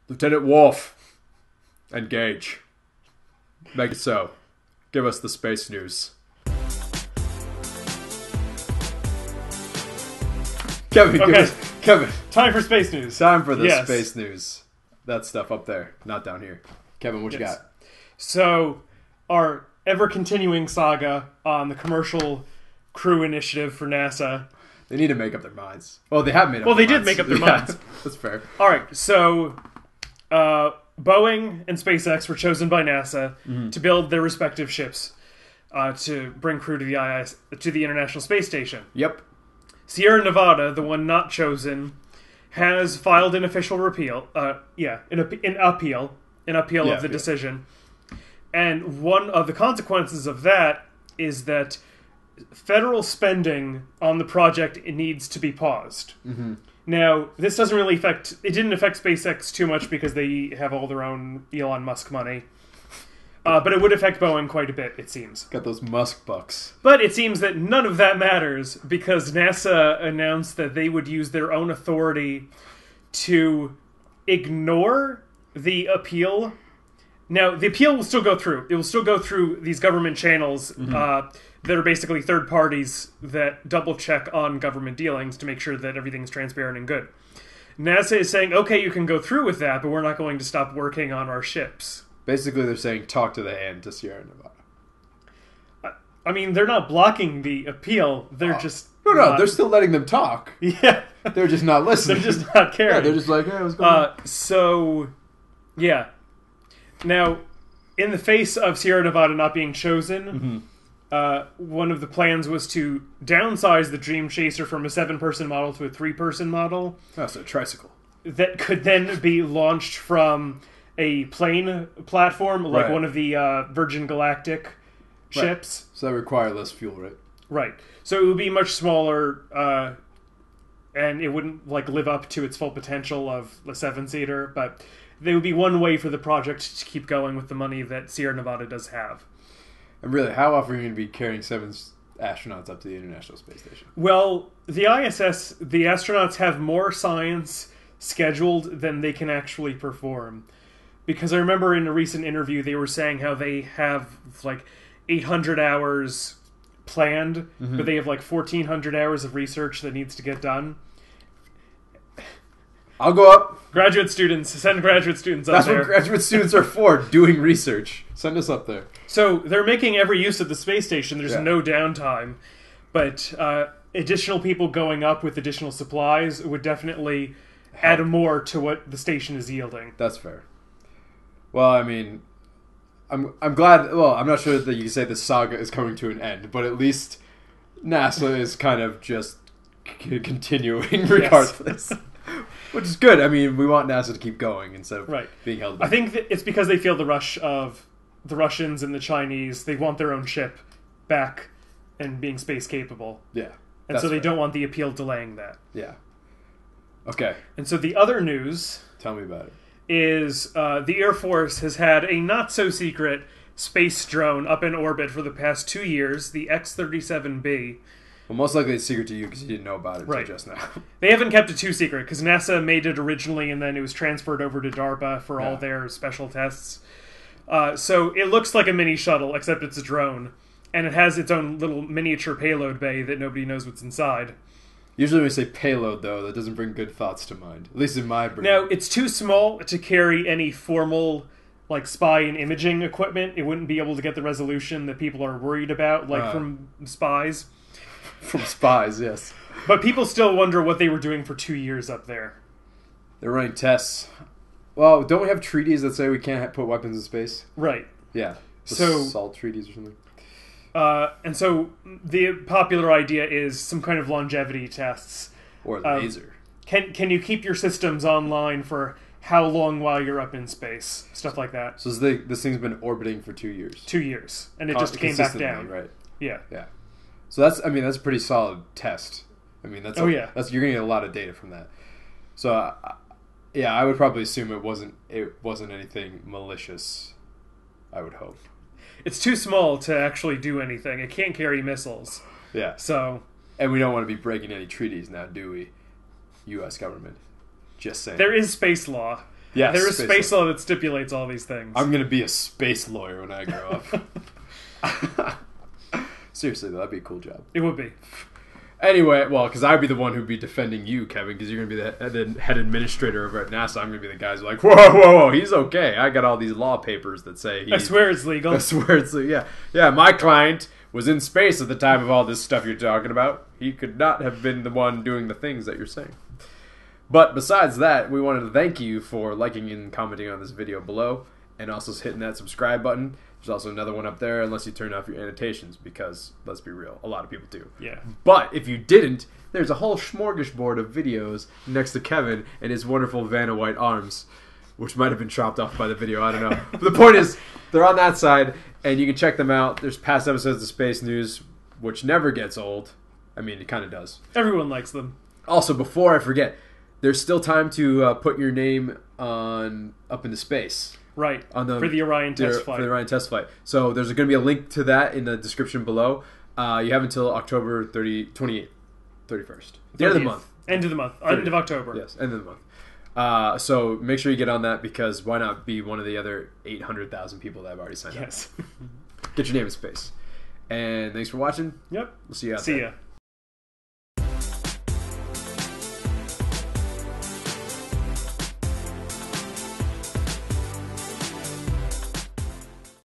Lieutenant Worf, engage. Make it so. Give us the space news. Kevin, Okay. Kevin. Time for space news. Time for the Yes. space news. That stuff up there, not down here. Kevin, what you Yes. got? So, our ever-continuing saga on the commercial crew initiative for NASA. They need to make up their minds. Well, they have made up Well, their they minds. did make up their minds. That's fair. All right, so Boeing and SpaceX were chosen by NASA to build their respective ships to bring crew to the International Space Station. Yep. Sierra Nevada, the one not chosen, has filed an official appeal of the decision. And one of the consequences of that is that federal spending on the project needs to be paused. Mm-hmm. Now, this doesn't really it didn't affect SpaceX too much because they have all their own Elon Musk money. But it would affect Boeing quite a bit, it seems. Got those Musk bucks. But it seems that none of that matters because NASA announced that they would use their own authority to ignore the appeal. Now, the appeal will still go through. It will still go through these government channels that are basically third parties that double-check on government dealings to make sure that everything's transparent and good. NASA is saying, okay, you can go through with that, but we're not going to stop working on our ships. Basically, they're saying talk to the hand to Sierra Nevada. I mean, they're not blocking the appeal. They're just... No, they're still letting them talk. Yeah. They're just not listening. They're just not caring. Yeah, they're just like, hey, what's going on? So, yeah. Now, in the face of Sierra Nevada not being chosen, one of the plans was to downsize the Dream Chaser from a 7-person model to a 3-person model. Oh, so a tricycle. That could then be launched from a plane platform, like one of the Virgin Galactic ships. So that require less fuel, right? Right. So it would be much smaller, and it wouldn't live up to its full potential of the 7-seater, but there would be one way for the project to keep going with the money that Sierra Nevada does have. And really, how often are you going to be carrying 7 astronauts up to the International Space Station? Well, the ISS, the astronauts have more science scheduled than they can actually perform. Because I remember in a recent interview they were saying how they have 800 hours planned, but they have 1,400 hours of research that needs to get done. I'll go up. Graduate students, send graduate students up That's there. what graduate students are for, doing research. Send us up there. So they're making every use of the space station. There's no downtime. But additional people going up with additional supplies would definitely add more to what the station is yielding. That's fair. Well, I mean, I'm glad. Well, I'm not sure that you can say the saga is coming to an end, but at least NASA is kind of just continuing regardless, which is good. I mean, we want NASA to keep going instead of being held back. I think that it's because they feel the rush of the Russians and the Chinese. They want their own ship back and being space capable. Yeah, and so they don't want the appeal delaying that. Yeah. Okay. And so the other news. Tell me about it. Is the Air Force has had a not-so-secret space drone up in orbit for the past 2 years, the X-37B. Well, most likely it's secret to you because you didn't know about it until just now. They haven't kept it too secret because NASA made it originally and then it was transferred over to DARPA for all their special tests. So it looks like a mini shuttle, except it's a drone. And it has its own little miniature payload bay that nobody knows what's inside. Usually when we say payload, though, that doesn't bring good thoughts to mind. At least in my brain. Now, it's too small to carry any formal, spy and imaging equipment. It wouldn't be able to get the resolution that people are worried about, from spies. From spies, yes. But people still wonder what they were doing for 2 years up there. They're running tests. Well, don't we have treaties that say we can't put weapons in space? Right. Yeah. So SALT treaties or something. And so the popular idea is some kind of longevity tests. Or laser. Can you keep your systems online for how long while you're up in space? Stuff like that. So this thing's been orbiting for 2 years. 2 years. And it just came back down. Right. Yeah. Yeah. So that's a pretty solid test. I mean, that's you're going to get a lot of data from that. So I would probably assume it wasn't anything malicious. I would hope. It's too small to actually do anything. It can't carry missiles. Yeah. So. And we don't want to be breaking any treaties now, do we? U.S. government. Just saying. There is space law. Yes, there is space law that stipulates all these things. I'm going to be a space lawyer when I grow up. Seriously, though, that'd be a cool job. It would be. Anyway, well, because I'd be the one who'd be defending you, Kevin, because you're going to be the head administrator over at NASA. I'm going to be the guys who are like, whoa, he's okay. I got all these law papers that say I swear it's legal. I swear it's legal, yeah. Yeah, my client was in space at the time of all this stuff you're talking about. He could not have been the one doing the things that you're saying. But besides that, we wanted to thank you for liking and commenting on this video below, and also hitting that subscribe button. There's also another one up there, unless you turn off your annotations, because, let's be real, a lot of people do. Yeah. But if you didn't, there's a whole smorgasbord of videos next to Kevin and his wonderful Vanna White arms, which might have been chopped off by the video, I don't know. But the point is, they're on that side, and you can check them out. There's past episodes of Space News, which never gets old. I mean, it kind of does. Everyone likes them. Also, before I forget, there's still time to put your name up into space. Right, for the Orion test flight. For the Orion test flight. So there's going to be a link to that in the description below. You have until October 28th, 31st. The end of the month. End of the month. End of October. Yes, end of the month. So make sure you get on that, because why not be one of the other 800,000 people that have already signed up? Yes. Get your name in space. And thanks for watching. Yep. We'll see you out there. See ya.